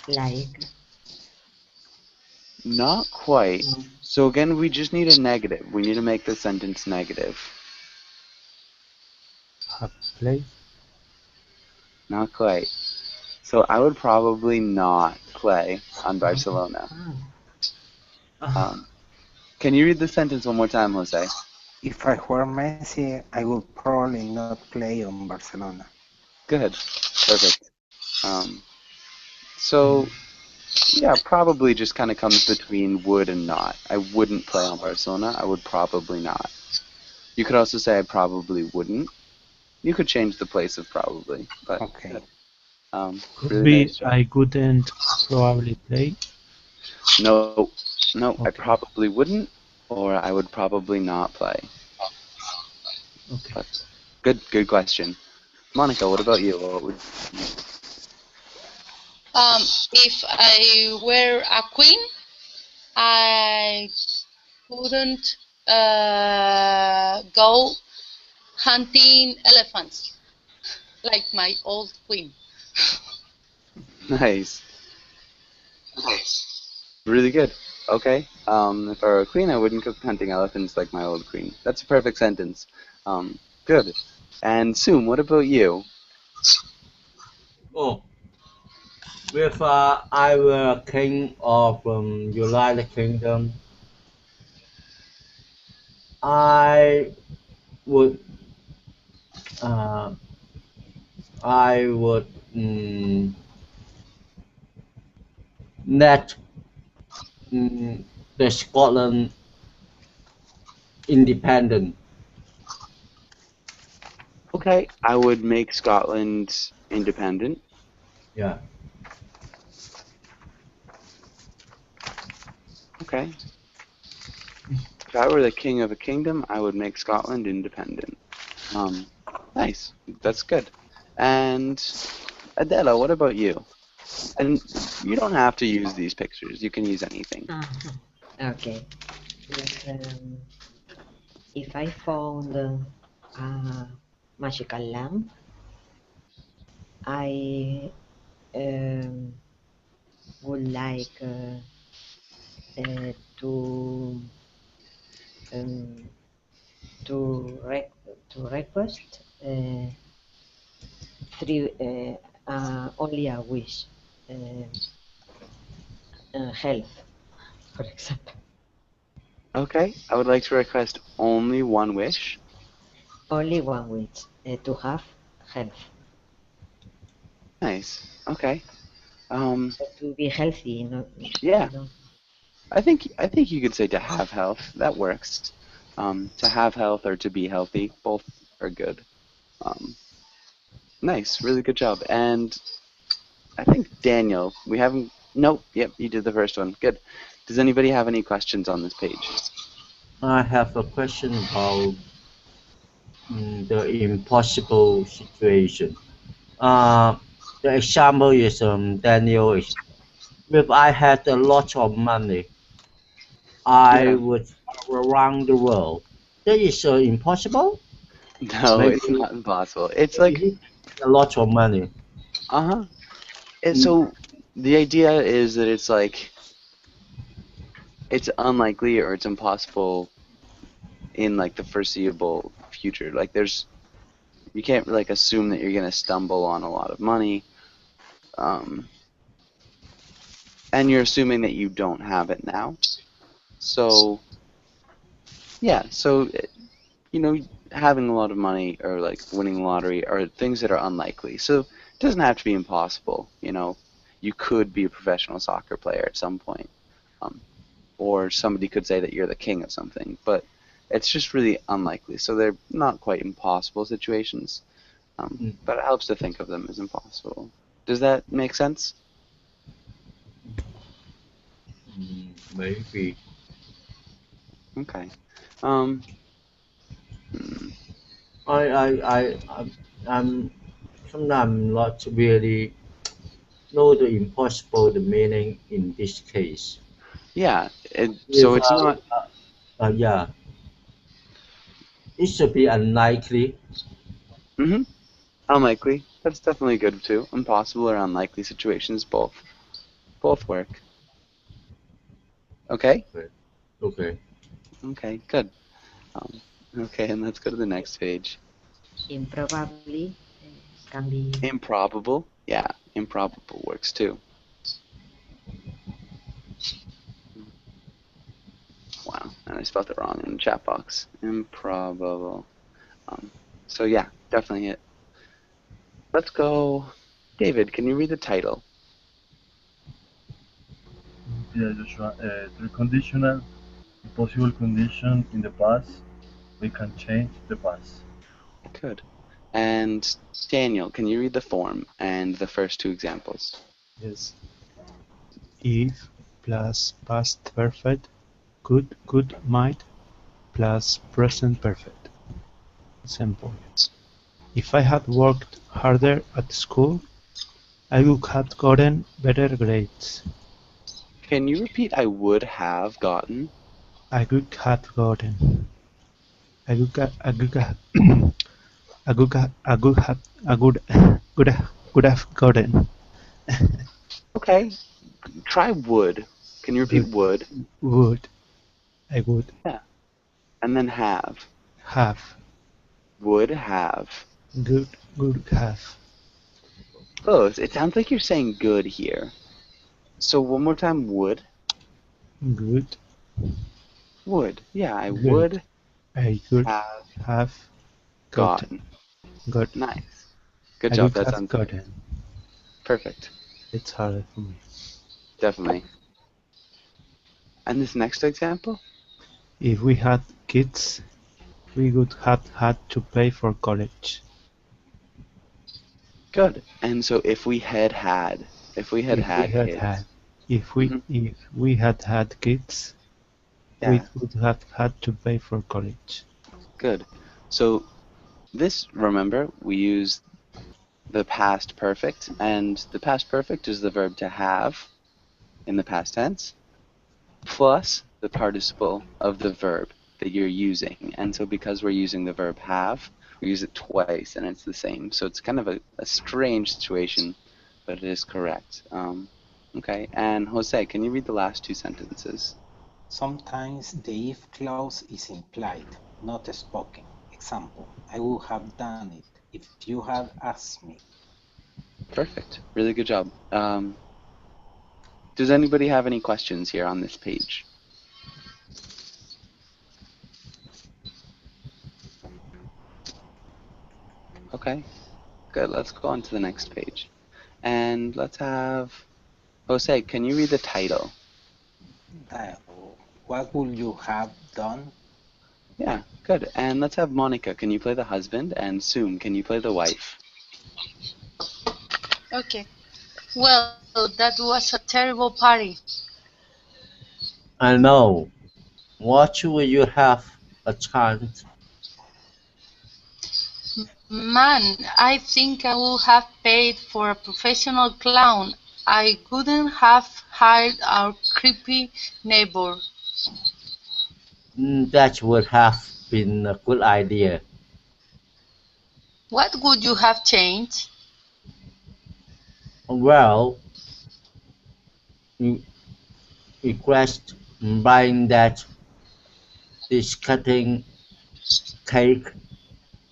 [SPEAKER 2] Like,
[SPEAKER 1] Not quite. So again, we just need a negative. We need to make the sentence negative.
[SPEAKER 4] have played.
[SPEAKER 1] Not quite. So I would probably not play on Barcelona. Um, can you read the sentence one more time, Jose?
[SPEAKER 3] If I were Messi, I would probably not play on Barcelona.
[SPEAKER 1] Good. Perfect. So yeah, probably just kind of comes between would and not. I wouldn't play on Barcelona. I would probably not. You could also say I probably wouldn't. You could change the place of probably, but
[SPEAKER 3] Okay.
[SPEAKER 4] Could
[SPEAKER 1] really
[SPEAKER 4] be
[SPEAKER 1] nice job.
[SPEAKER 4] I couldn't probably play.
[SPEAKER 1] No, no, I
[SPEAKER 4] Okay,
[SPEAKER 1] probably wouldn't, or I would probably not play.
[SPEAKER 4] okay.
[SPEAKER 1] But good question. Monica, what about you? What would you...
[SPEAKER 6] If I were a queen, I wouldn't go hunting elephants like my old queen.
[SPEAKER 1] Nice. Really good. Okay. If I were a queen, I wouldn't go hunting elephants like my old queen. That's a perfect sentence. Good. And Soom, what about you?
[SPEAKER 5] Oh, if I were king of United Kingdom, I would uh, I would let mm, the Scotland independent.
[SPEAKER 1] Okay, I would make Scotland independent.
[SPEAKER 5] Yeah.
[SPEAKER 1] Okay. If I were the king of a kingdom, I would make Scotland independent. Um, nice. That's good. And Adela, what about you? And you don't have to use these pictures. You can use anything.
[SPEAKER 2] okay. Yes, if I found a magical lamp, I would like to um, to re- to request three only a wish, health, for example.
[SPEAKER 1] Okay, I would like to request only one wish.
[SPEAKER 2] Only one wish, to have health.
[SPEAKER 1] Nice. Okay. Um,
[SPEAKER 2] To be healthy, no,
[SPEAKER 1] yeah,
[SPEAKER 2] no.
[SPEAKER 1] I think you could say to have health. That works. To have health or to be healthy, both are good. Um, nice, really good job. And I think Daniel, we haven't. Nope. Yep, you did the first one. Good. Does anybody have any questions on this page?
[SPEAKER 5] I have a question about the impossible situation. Uh, The example is Daniel is if I had a lot of money, I
[SPEAKER 1] Yeah.
[SPEAKER 5] would travel around the world. That is impossible.
[SPEAKER 1] No,
[SPEAKER 5] Maybe
[SPEAKER 1] it's not impossible. It's
[SPEAKER 5] maybe
[SPEAKER 1] like,
[SPEAKER 5] he has a lot of money.
[SPEAKER 1] uh-huh. And
[SPEAKER 5] Mm,
[SPEAKER 1] so the idea is that it's like it's unlikely or it's impossible in like the foreseeable future. Like you can't like assume that you're gonna stumble on a lot of money. Um, and you're assuming that you don't have it now. So yeah, so you know, having a lot of money or like winning the lottery are things that are unlikely. So it doesn't have to be impossible. You know, you could be a professional soccer player at some point, um, or somebody could say that you're the king of something, but it's just really unlikely. So they're not quite impossible situations,
[SPEAKER 5] mm,
[SPEAKER 1] but it helps to think of them as impossible. Does that make sense?
[SPEAKER 5] maybe.
[SPEAKER 1] Okay. Um, hmm,
[SPEAKER 5] I'm sometimes not really know the impossible the meaning in this case.
[SPEAKER 1] yeah. So
[SPEAKER 5] If
[SPEAKER 1] it's not.
[SPEAKER 5] yeah, it should be unlikely.
[SPEAKER 1] Hmm. Unlikely. That's definitely good too. Impossible or unlikely situations, both work. Okay.
[SPEAKER 5] Okay. Okay.
[SPEAKER 1] Okay. Good. Um, okay, and let's go to the next page.
[SPEAKER 2] Improbably can be
[SPEAKER 1] Improbable. Yeah, improbable works too. Wow, and I spelled it wrong in the chat box. Improbable. Um, so yeah, definitely it. Let's go. David, can you read the title?
[SPEAKER 7] Yeah, Joshua. Through conditional, impossible condition in the past, we can change the past.
[SPEAKER 1] Good. And Daniel, can you read the form and the first two examples?
[SPEAKER 4] Yes. If plus past perfect, could, might, plus present perfect. Example: if I had worked harder at school, I would have gotten better grades.
[SPEAKER 1] Can you repeat I would have gotten?
[SPEAKER 4] I would have gotten. I would, I would, I would, I would have, I would have gotten.
[SPEAKER 1] Okay, try would. Can you repeat
[SPEAKER 4] Would,
[SPEAKER 1] would?
[SPEAKER 4] would, I would
[SPEAKER 1] Yeah. And then have.
[SPEAKER 4] have,
[SPEAKER 1] Would have.
[SPEAKER 4] good have,
[SPEAKER 1] Close. It sounds like you're saying good here. So one more time, would.
[SPEAKER 4] good,
[SPEAKER 1] Would. Yeah, I
[SPEAKER 4] good.
[SPEAKER 1] would
[SPEAKER 4] I could
[SPEAKER 1] have
[SPEAKER 4] have gotten.
[SPEAKER 1] gotten.
[SPEAKER 4] Got.
[SPEAKER 1] Nice. Good
[SPEAKER 4] I
[SPEAKER 1] job.
[SPEAKER 4] could
[SPEAKER 1] That
[SPEAKER 4] have
[SPEAKER 1] sounds good.
[SPEAKER 4] gotten.
[SPEAKER 1] Perfect.
[SPEAKER 4] It's harder for me.
[SPEAKER 1] Definitely. And this next example?
[SPEAKER 4] If we had kids, we would have had to pay for college.
[SPEAKER 1] Good. And so if we had
[SPEAKER 4] If we
[SPEAKER 1] had
[SPEAKER 4] had had,
[SPEAKER 1] kids. Hmm.
[SPEAKER 4] if we had had kids, we
[SPEAKER 1] Yeah,
[SPEAKER 4] would have had to pay for college.
[SPEAKER 1] good. So this, remember, we use the past perfect, and the past perfect is the verb to have in the past tense, plus the participle of the verb that you're using. And so because we're using the verb have, we use it twice and it's the same. So it's kind of a strange situation, but it is correct. Okay, and Jose, can you read the last two sentences?
[SPEAKER 3] Sometimes the if clause is implied, not spoken. Example, I would have done it if you had asked me.
[SPEAKER 1] Perfect. Really good job. Does anybody have any questions here on this page? Okay, good. Let's go on to the next page. And let's have Jose, can you read the title?
[SPEAKER 3] What would you have done?
[SPEAKER 1] Yeah, good. And let's have Monica, can you play the husband? And Soom, can you play the wife?
[SPEAKER 6] Okay. Well, that was a terrible party.
[SPEAKER 5] I know. What will you have a chance?
[SPEAKER 6] Man, I think I would have paid for a professional clown. I wouldn't have hired our creepy neighbor.
[SPEAKER 5] That would have been a good idea.
[SPEAKER 6] What would you have changed?
[SPEAKER 5] Well, request buying that disgusting cake.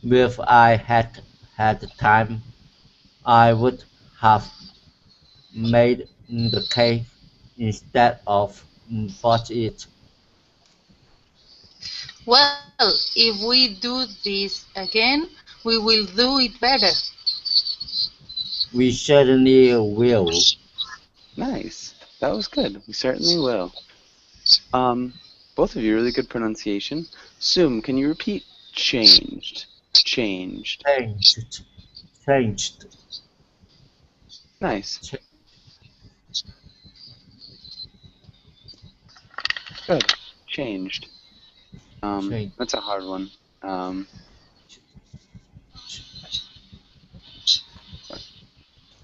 [SPEAKER 5] If I had had the time, I would have made the cake instead of bought it.
[SPEAKER 6] Well, if we do this again, we will do it better.
[SPEAKER 5] We certainly will.
[SPEAKER 1] Nice. That was good. We certainly will. Um, both of you really good pronunciation. Sum, can you repeat changed? Changed.
[SPEAKER 5] Changed, changed,
[SPEAKER 1] Nice.
[SPEAKER 5] ch-
[SPEAKER 1] Good. Changed.
[SPEAKER 5] changed,
[SPEAKER 1] That's a hard one. Um,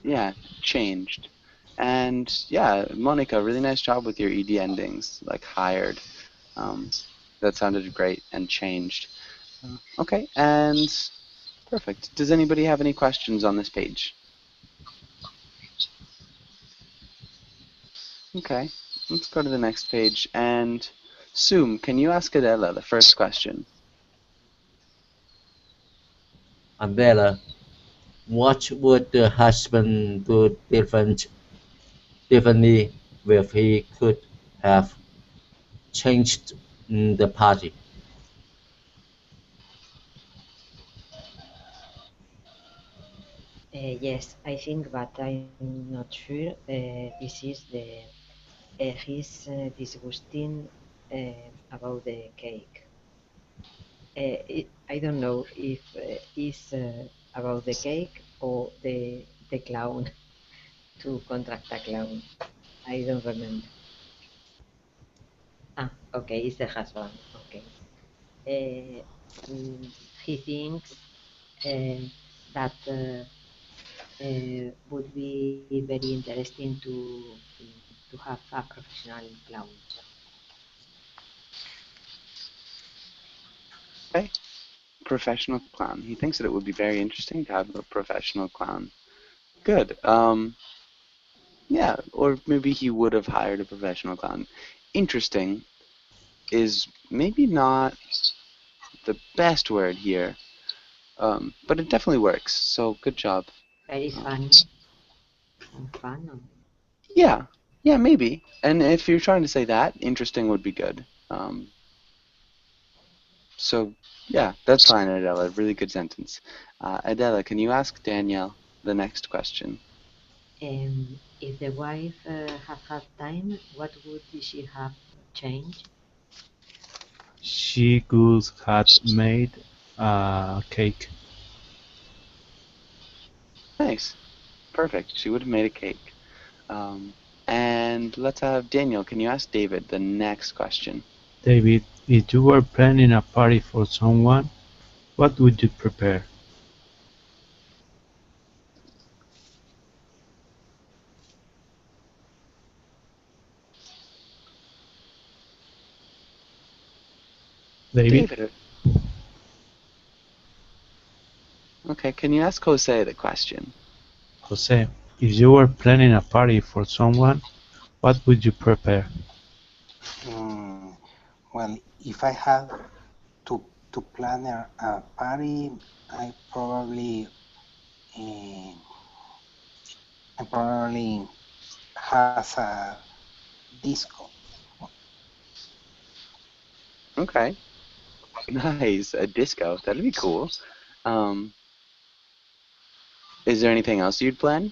[SPEAKER 1] yeah, changed. And yeah, Monica, really nice job with your ed endings, like hired. Um, that sounded great and changed. Okay, and perfect. Does anybody have any questions on this page? Okay, let's go to the next page. And Sum, can you ask Adela the first question?
[SPEAKER 5] Umbrella. What would the husband do differently if he could have changed the party?
[SPEAKER 2] Yes, I think, but I'm not sure. This is the he's disgusting about the cake. I don't know if it's about the cake or the clown to contract a clown. I don't remember. Ah, okay, it's the husband. Okay. Uh, mm, he thinks uh, that would be very interesting to have a professional clown.
[SPEAKER 1] Okay, professional clown. He thinks that it would be very interesting to have a professional clown. Good. Yeah, or maybe he would have hired a professional clown. Interesting is maybe not the best word here, but it definitely works. So good job.
[SPEAKER 2] Very
[SPEAKER 1] Um,
[SPEAKER 2] funny and fun.
[SPEAKER 1] yeah, yeah, maybe. And if you're trying to say that, interesting would be good. So yeah, that's fine, Adela. Really good sentence. Adela, can you ask Danielle the next question?
[SPEAKER 2] If the wife have had time, what would she have changed?
[SPEAKER 4] She could have made a cake.
[SPEAKER 1] Nice, perfect. She would have made a cake. Um, and let's have Daniel. Can you ask David the next question?
[SPEAKER 4] David, if you were planning a party for someone, what would you prepare? David,
[SPEAKER 1] David. Okay, can you ask Jose the question?
[SPEAKER 4] Jose, if you were planning a party for someone, what would you prepare?
[SPEAKER 3] Mm, well, if I had to plan a party, I probably uh, I probably has a disco.
[SPEAKER 1] Okay, nice. A disco. That'd be cool. Um, is there anything else you'd plan?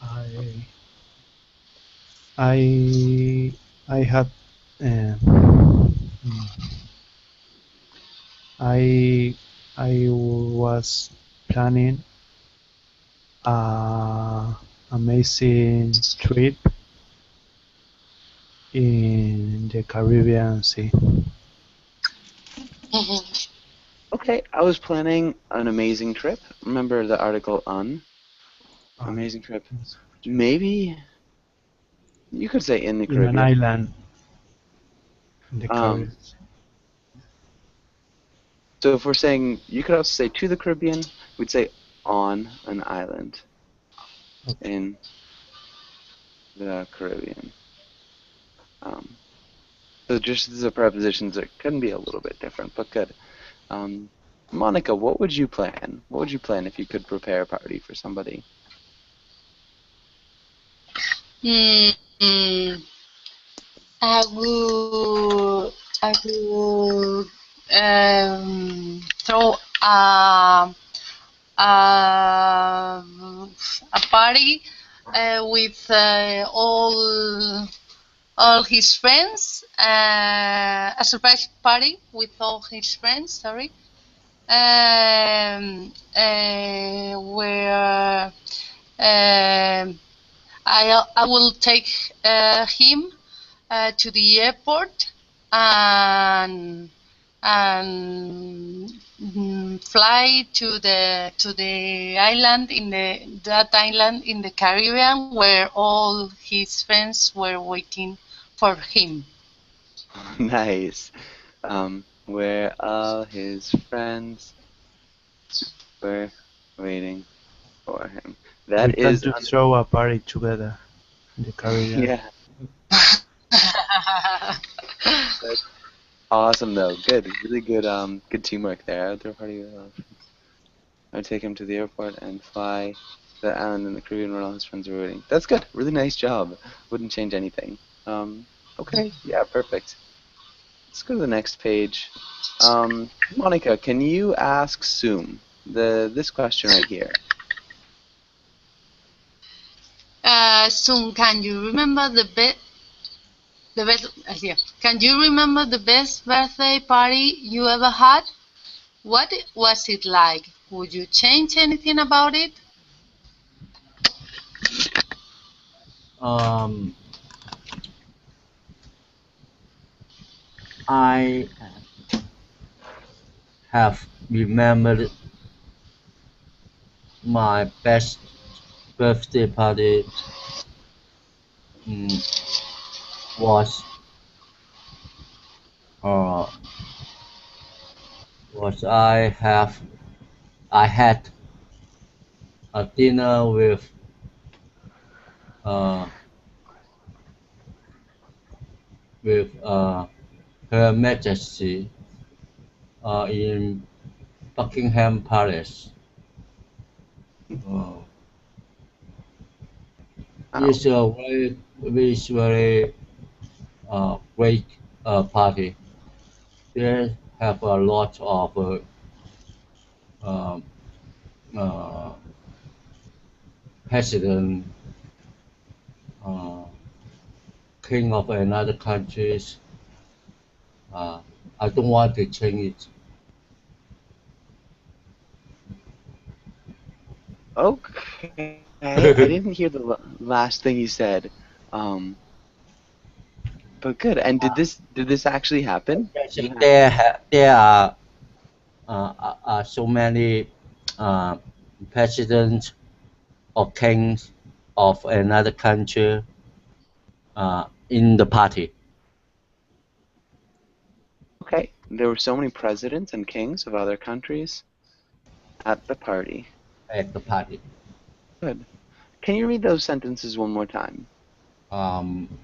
[SPEAKER 4] I I I had I I was planning a amazing trip in the Caribbean Sea.
[SPEAKER 1] Okay, I was planning an amazing trip. Remember the article on
[SPEAKER 4] And
[SPEAKER 1] amazing trip? Maybe you could say in the
[SPEAKER 4] in an
[SPEAKER 1] Caribbean.
[SPEAKER 4] island in the
[SPEAKER 1] Um,
[SPEAKER 4] Caribbean.
[SPEAKER 1] so if we're saying, you could also say to the Caribbean, we'd say on an island
[SPEAKER 4] Okay.
[SPEAKER 1] in the Caribbean. Um, so just the prepositions that can be a little bit different, but good. Um, Monica, what would you plan? What would you plan if you could prepare a party for somebody?
[SPEAKER 6] Mm, I would throw a, a party with all his friends, a surprise party with all his friends. Sorry, where I will take him to the airport and fly to the island in that island in the Caribbean where all his friends were waiting for him.
[SPEAKER 1] Nice. Where all his friends were waiting for him.
[SPEAKER 4] We
[SPEAKER 1] That
[SPEAKER 4] plan
[SPEAKER 1] is,
[SPEAKER 4] to throw a party together in the Caribbean.
[SPEAKER 1] yeah, that's awesome though. Good, really good. Good teamwork there. I would throw a party with all his friends. I would take him to the airport and fly to the island in the Caribbean where all his friends were waiting. That's good. Really nice job. Wouldn't change anything. Okay, yeah, perfect. Let's go to the next page. Monica, can you ask Zoom this question right here?
[SPEAKER 6] Soon, can you remember the best? Yeah. Can you remember the best birthday party you ever had? What was it like? Would you change anything about it?
[SPEAKER 5] Um, I have remembered my best birthday party mm, was uh, I had a dinner uh, with Her Majesty in Buckingham Palace. Uh,
[SPEAKER 1] Wow.
[SPEAKER 5] it's a very great party. They have a lot of um, uh, president, uh, king of another countries. Uh, I don't want to change it.
[SPEAKER 1] Okay, I didn't hear the last thing you said. Um, but good. And did this actually happen?
[SPEAKER 5] Yes,
[SPEAKER 1] Did it happen?
[SPEAKER 5] there are so many uh, presidents or kings of another country in the party
[SPEAKER 1] Okay. There were so many presidents and kings of other countries at the party.
[SPEAKER 5] at the party.
[SPEAKER 1] Good. Can you read those sentences one more time?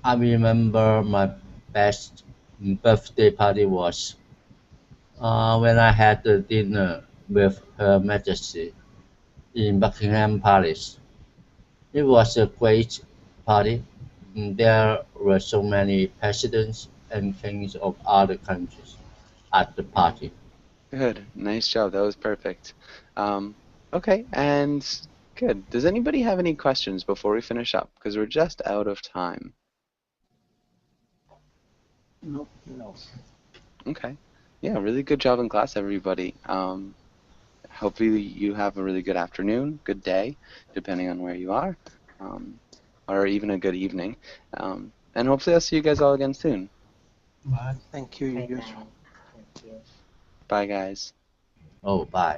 [SPEAKER 5] I remember my best birthday party was when I had a dinner with Her Majesty in Buckingham Palace. It was a great party. There were so many presidents and kings of other countries at the party.
[SPEAKER 1] Good. Nice job. That was perfect. Um, okay, and good. Does anybody have any questions before we finish up? Because we're just out of time.
[SPEAKER 3] No, no.
[SPEAKER 1] Okay. Yeah, really good job in class, everybody. Hopefully you have a really good afternoon, good day, depending on where you are, um, or even a good evening. And hopefully I'll see you guys all again soon.
[SPEAKER 3] Thank you,
[SPEAKER 2] Bye
[SPEAKER 3] Joshua.
[SPEAKER 2] bye. Thank you.
[SPEAKER 1] Bye, guys.
[SPEAKER 5] Oh, bye.